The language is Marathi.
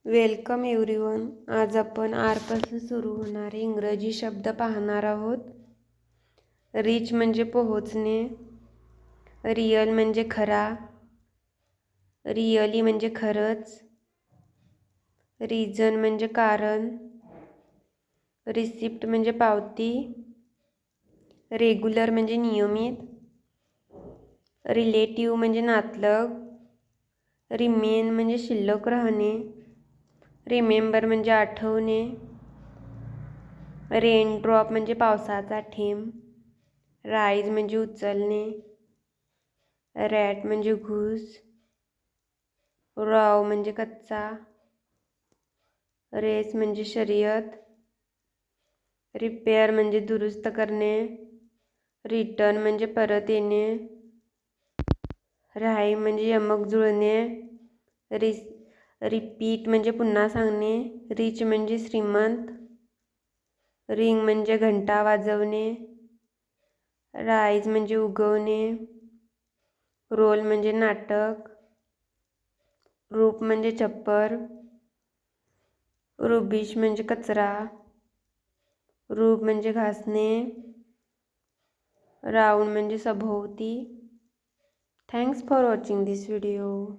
Welcome everyone. आज आपण आरपासून सुरू होणारे इंग्रजी शब्द पाहणार आहोत. रिच म्हणजे पोहोचणे, रिअल म्हणजे खरा, रिअली म्हणजे खरंच, रिझन म्हणजे कारण, रिसिप्ट म्हणजे पावती, रेग्युलर म्हणजे नियमित, रिलेटिव्ह म्हणजे नातलग, रिमेन म्हणजे शिल्लक राहणे, रिमेंबर म्हणजे आठवणे, रेन ड्रॉप म्हणजे पावसाचा थेंब, राईज म्हणजे उचलणे, रॅट म्हणजे घूस, रॉव म्हणजे कच्चा, रेस म्हणजे शर्यत, रिपेअर म्हणजे दुरुस्त करणे, रिटर्न म्हणजे परत येणे, राईम म्हणजे यमक जुळणे, रिपीट म्हणजे पुन्हा सांगणे, रिच म्हणजे श्रीमंत, रिंग म्हणजे घंटा वाजवणे, राईज म्हणजे उगवणे, रोल म्हणजे नाटक, रूप म्हणजे छप्पर, रुबिश म्हणजे कचरा, रूब म्हणजे घासणे, राऊंड म्हणजे सभोवती. Thanks for watching this video.